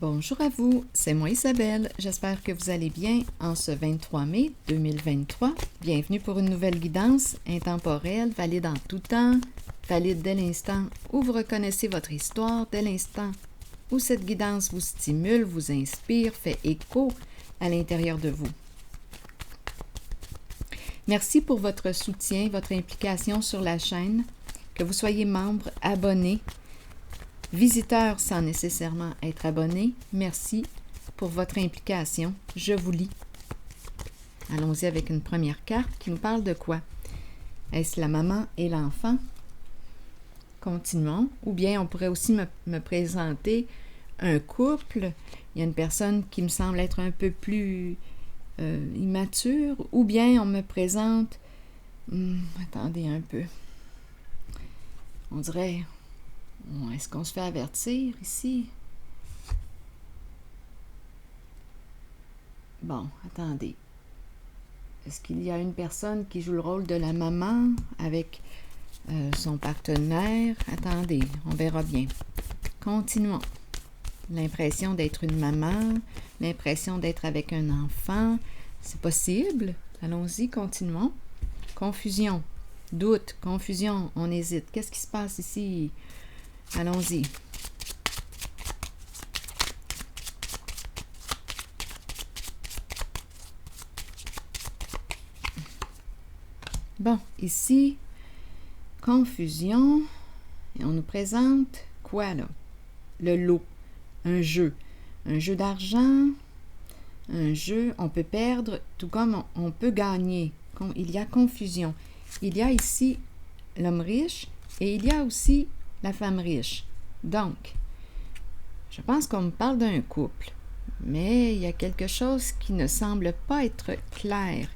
Bonjour à vous, c'est moi Isabelle. J'espère que vous allez bien en ce 23 mai 2023. Bienvenue pour une nouvelle guidance intemporelle, valide en tout temps, valide dès l'instant où vous reconnaissez votre histoire, dès l'instant où cette guidance vous stimule, vous inspire, fait écho à l'intérieur de vous. Merci pour votre soutien, votre implication sur la chaîne, que vous soyez membre, abonné, visiteur sans nécessairement être abonné. Merci pour votre implication. Je vous lis. Allons-y avec une première carte qui nous parle de quoi? Est-ce la maman et l'enfant? Continuons. Ou bien on pourrait aussi me présenter un couple. Il y a une personne qui me semble être un peu plus immature. Ou bien on me présente... attendez un peu. On dirait... Est-ce qu'on se fait avertir ici? Bon, attendez. Est-ce qu'il y a une personne qui joue le rôle de la maman avec son partenaire? Attendez, on verra bien. Continuons. L'impression d'être une maman, l'impression d'être avec un enfant, c'est possible? Allons-y, continuons. Confusion, doute, confusion, on hésite. Qu'est-ce qui se passe ici? Allons-y. Bon, ici, confusion. Et on nous présente quoi, là? Le lot. Un jeu. Un jeu d'argent. Un jeu, on peut perdre, tout comme on peut gagner. Il y a confusion. Il y a ici l'homme riche et il y a aussi la femme riche. Donc, je pense qu'on me parle d'un couple, mais il y a quelque chose qui ne semble pas être clair.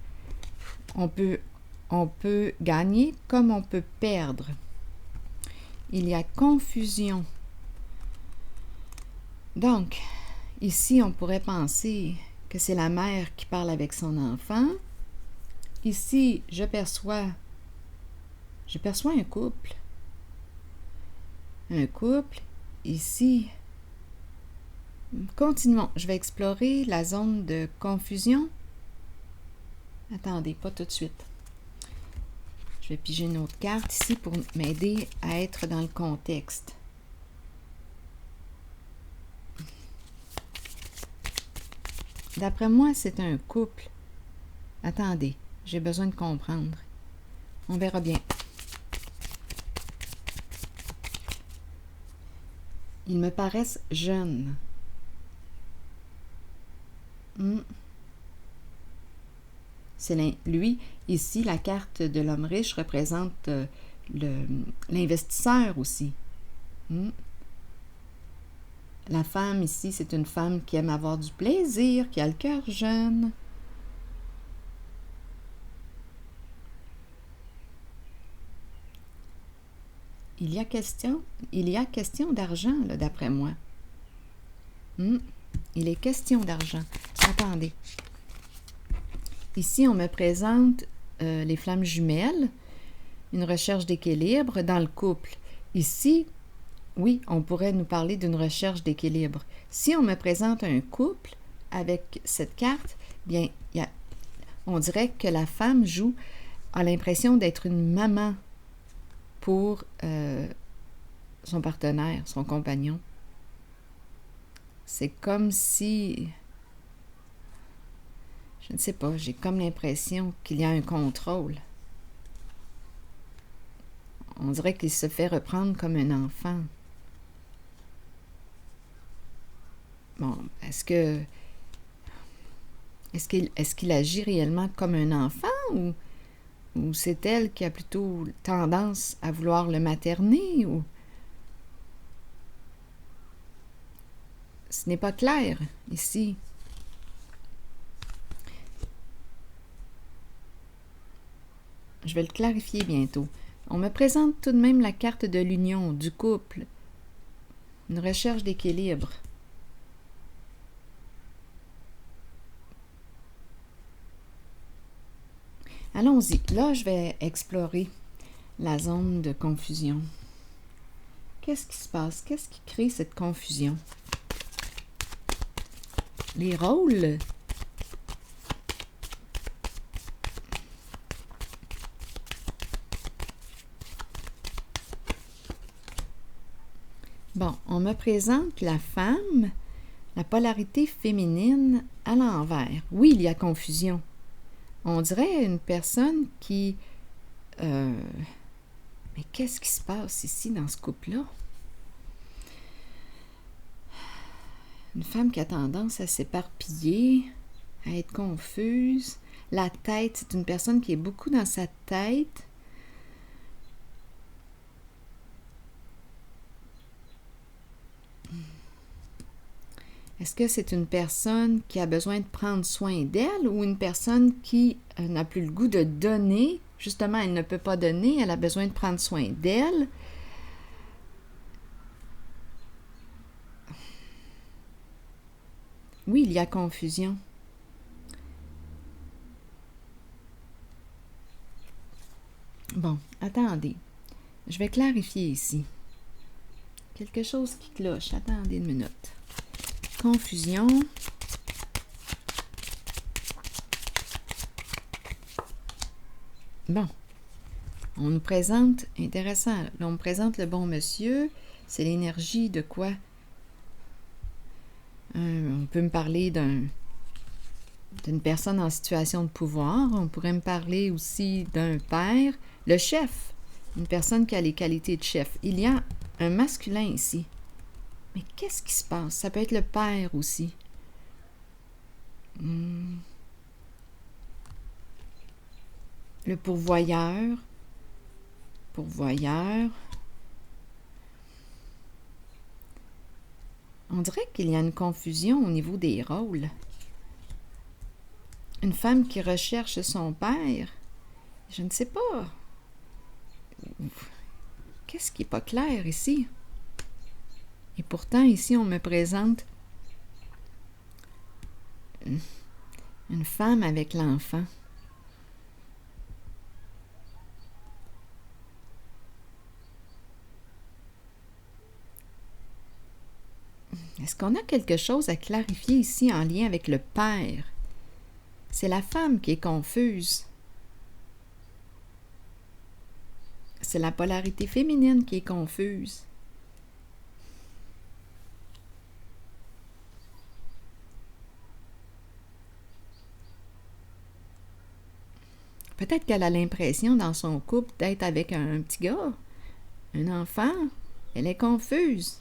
On peut gagner comme on peut perdre. Il y a confusion. Donc, ici, on pourrait penser que c'est la mère qui parle avec son enfant. Ici, je perçois un couple. Un couple, ici. Continuons. Je vais explorer la zone de confusion. Attendez, pas tout de suite. Je vais piger une autre carte ici pour m'aider à être dans le contexte. D'après moi, c'est un couple. Attendez, j'ai besoin de comprendre. On verra bien. Ils me paraissent jeunes. Lui, ici, la carte de l'homme riche représente l'investisseur aussi. La femme ici, c'est une femme qui aime avoir du plaisir, qui a le cœur jeune. Il y a question d'argent, là, d'après moi. Il est question d'argent. Attendez. Ici, on me présente les flammes jumelles, une recherche d'équilibre dans le couple. Ici, oui, on pourrait nous parler d'une recherche d'équilibre. Si on me présente un couple avec cette carte, bien, on dirait que la femme a l'impression d'être une maman pour son partenaire, son compagnon. C'est comme si... Je ne sais pas, j'ai comme l'impression qu'il y a un contrôle. On dirait qu'il se fait reprendre comme un enfant. Bon, est-ce qu'il agit réellement comme un enfant ou c'est elle qui a plutôt tendance à vouloir le materner ou... Ce n'est pas clair ici. Je vais le clarifier bientôt. On me présente tout de même la carte de l'union, du couple. Une recherche d'équilibre. Allons-y. Là, je vais explorer la zone de confusion. Qu'est-ce qui se passe? Qu'est-ce qui crée cette confusion? les rôles. Bon, on me présente la femme, la polarité féminine à l'envers. Oui, il y a confusion. On dirait une personne qui... Mais qu'est-ce qui se passe ici dans ce couple-là? Une femme qui a tendance à s'éparpiller, à être confuse. La tête, c'est une personne qui est beaucoup dans sa tête. Est-ce que c'est une personne qui a besoin de prendre soin d'elle ou une personne qui n'a plus le goût de donner? Justement, elle ne peut pas donner, elle a besoin de prendre soin d'elle. Oui, il y a confusion. Bon, attendez. Je vais clarifier ici. Quelque chose qui cloche. Attendez une minute. Confusion. Bon. On nous présente, intéressant, là, on me présente le bon monsieur. C'est l'énergie de quoi? On peut me parler d'une personne en situation de pouvoir. On pourrait me parler aussi d'un père. Le chef, une personne qui a les qualités de chef. Il y a un masculin ici. Mais qu'est-ce qui se passe? Ça peut être le père aussi. Le pourvoyeur. Pourvoyeur. On dirait qu'il y a une confusion au niveau des rôles. Une femme qui recherche son père. Je ne sais pas. Qu'est-ce qui n'est pas clair ici? Et pourtant, ici, on me présente une femme avec l'enfant. Est-ce qu'on a quelque chose à clarifier ici en lien avec le père? C'est la femme qui est confuse. C'est la polarité féminine qui est confuse. Peut-être qu'elle a l'impression dans son couple d'être avec un petit gars, un enfant. Elle est confuse.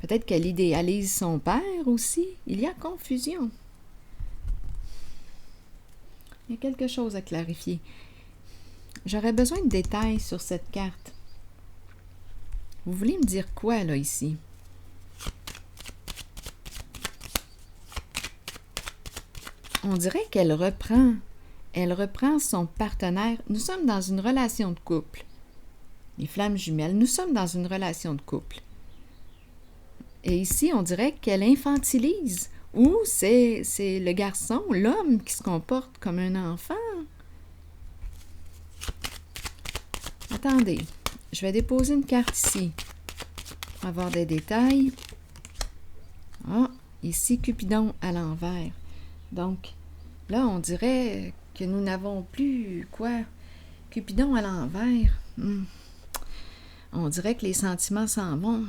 Peut-être qu'elle idéalise son père aussi. Il y a confusion. Il y a quelque chose à clarifier. J'aurais besoin de détails sur cette carte. Vous voulez me dire quoi, là, ici? On dirait qu'elle reprend. Elle reprend son partenaire. Nous sommes dans une relation de couple. Les flammes jumelles, nous sommes dans une relation de couple. Et ici, on dirait qu'elle infantilise. Ou c'est le garçon, l'homme qui se comporte comme un enfant. Attendez, je vais déposer une carte ici pour avoir des détails. Ah, ici, Cupidon à l'envers. Donc, là, on dirait que nous n'avons plus, quoi? Cupidon à l'envers. On dirait que les sentiments s'en vont.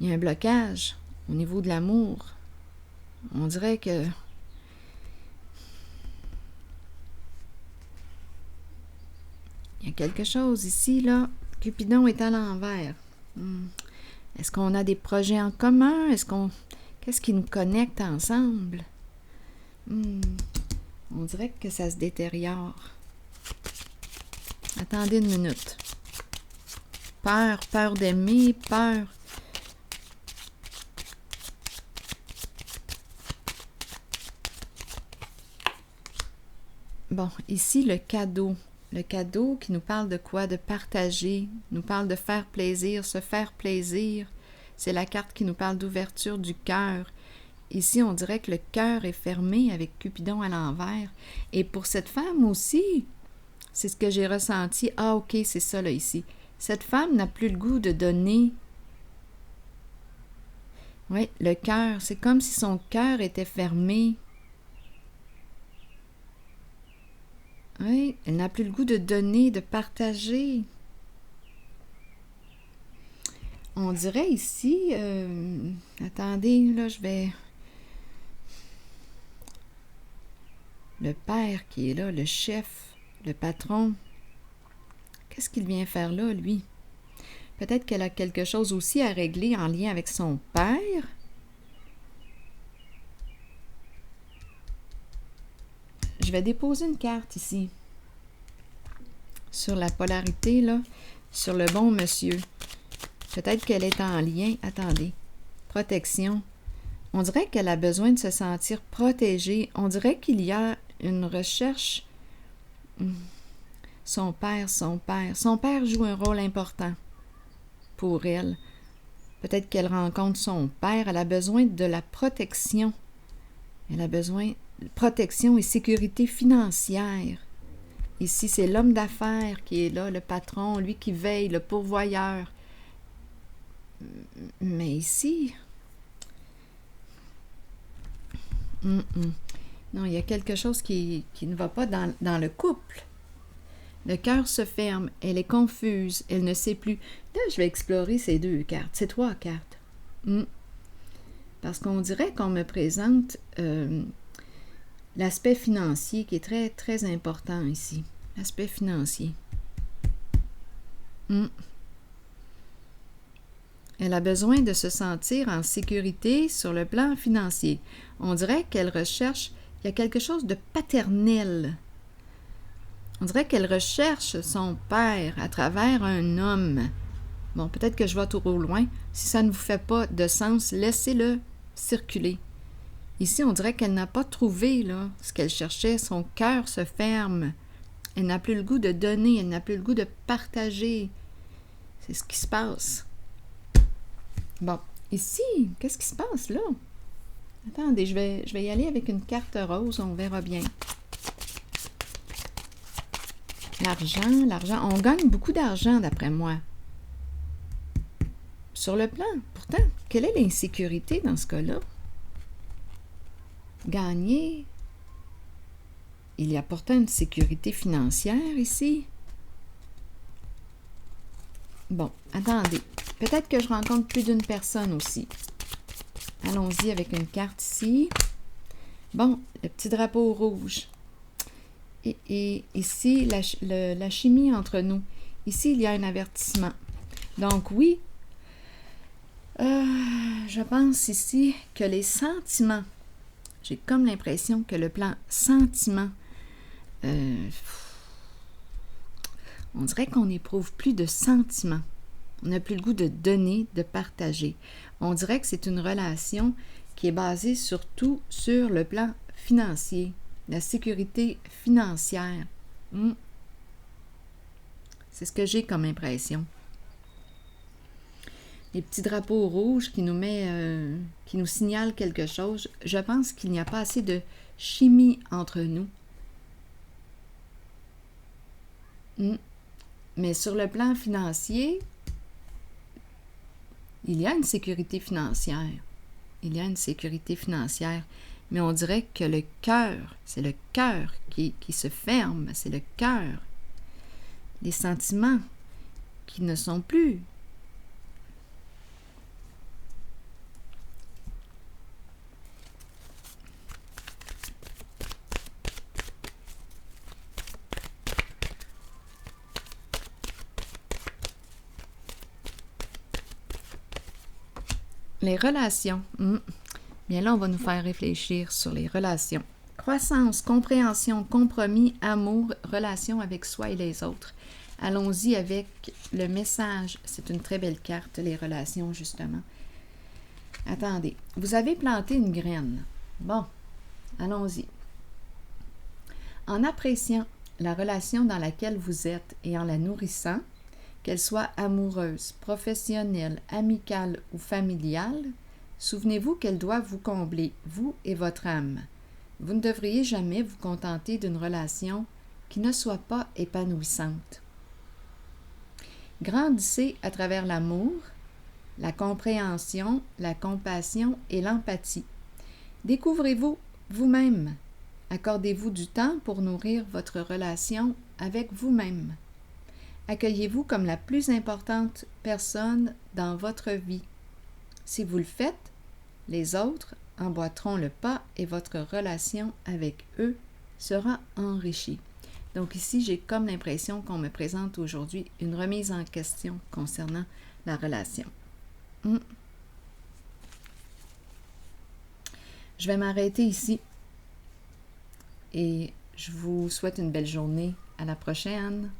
Il y a un blocage au niveau de l'amour. On dirait que... Il y a quelque chose ici, là. Cupidon est à l'envers. Est-ce qu'on a des projets en commun? Qu'est-ce qui nous connecte ensemble? On dirait que ça se détériore. Attendez une minute. Peur d'aimer, peur. Bon, ici, le cadeau. Le cadeau qui nous parle de quoi? De partager, nous parle de faire plaisir, se faire plaisir. C'est la carte qui nous parle d'ouverture du cœur. Ici, on dirait que le cœur est fermé avec Cupidon à l'envers. Et pour cette femme aussi, c'est ce que j'ai ressenti. Ah, ok, c'est ça là ici. Cette femme n'a plus le goût de donner. Oui, le cœur, c'est comme si son cœur était fermé. Oui, elle n'a plus le goût de donner, de partager. On dirait ici, attendez, là, je vais... Le père qui est là, le chef, le patron, qu'est-ce qu'il vient faire là, lui? Peut-être qu'elle a quelque chose aussi à régler en lien avec son père. Je vais déposer une carte ici, sur la polarité, là, sur le bon monsieur. Peut-être qu'elle est en lien. Attendez. Protection. On dirait qu'elle a besoin de se sentir protégée. On dirait qu'il y a une recherche. Son père. Son père joue un rôle important pour elle. Peut-être qu'elle rencontre son père. Elle a besoin de la protection. Elle a besoin de protection et sécurité financière. Ici, c'est l'homme d'affaires qui est là, le patron, lui qui veille, le pourvoyeur. Mais ici... Non, il y a quelque chose qui ne va pas dans le couple. Le cœur se ferme, elle est confuse, elle ne sait plus. Là, je vais explorer ces deux cartes, ces trois cartes. Parce qu'on dirait qu'on me présente l'aspect financier qui est très, très important ici. L'aspect financier. Elle a besoin de se sentir en sécurité sur le plan financier. On dirait qu'elle recherche, il y a quelque chose de paternel. On dirait qu'elle recherche son père à travers un homme. Bon, peut-être que je vais trop loin. Si ça ne vous fait pas de sens, laissez-le circuler. Ici, on dirait qu'elle n'a pas trouvé là, ce qu'elle cherchait. Son cœur se ferme. Elle n'a plus le goût de donner, elle n'a plus le goût de partager. C'est ce qui se passe. Bon, ici, qu'est-ce qui se passe là? Attendez, je vais y aller avec une carte rose, on verra bien. L'argent. On gagne beaucoup d'argent, d'après moi. Sur le plan, pourtant, quelle est l'insécurité dans ce cas-là? Gagner. Il y a pourtant une sécurité financière ici. Bon, attendez. Peut-être que je rencontre plus d'une personne aussi. Allons-y avec une carte ici. Bon, le petit drapeau rouge. Et ici, la chimie entre nous. Ici, il y a un avertissement. Donc oui, je pense ici que les sentiments, j'ai comme l'impression que le plan sentiment, on dirait qu'on n'éprouve plus de sentiments. On n'a plus le goût de donner, de partager. On dirait que c'est une relation qui est basée surtout sur le plan financier, la sécurité financière. C'est ce que j'ai comme impression. Les petits drapeaux rouges qui nous signalent quelque chose. Je pense qu'il n'y a pas assez de chimie entre nous. Mais sur le plan financier, il y a une sécurité financière. Il y a une sécurité financière. Mais on dirait que le cœur, c'est le cœur qui se ferme. C'est le cœur. Les sentiments qui ne sont plus. Les relations. Bien là, on va nous faire réfléchir sur les relations. Croissance, compréhension, compromis, amour, relation avec soi et les autres. Allons-y avec le message. C'est une très belle carte, les relations, justement. Attendez, vous avez planté une graine. Bon, allons-y. En appréciant la relation dans laquelle vous êtes et en la nourrissant, qu'elle soit amoureuse, professionnelle, amicale ou familiale, souvenez-vous qu'elle doit vous combler, vous et votre âme. Vous ne devriez jamais vous contenter d'une relation qui ne soit pas épanouissante. Grandissez à travers l'amour, la compréhension, la compassion et l'empathie. Découvrez-vous vous-même. Accordez-vous du temps pour nourrir votre relation avec vous-même. Accueillez-vous comme la plus importante personne dans votre vie. Si vous le faites, les autres emboîteront le pas et votre relation avec eux sera enrichie. Donc ici, j'ai comme l'impression qu'on me présente aujourd'hui une remise en question concernant la relation. Je vais m'arrêter ici et je vous souhaite une belle journée. À la prochaine!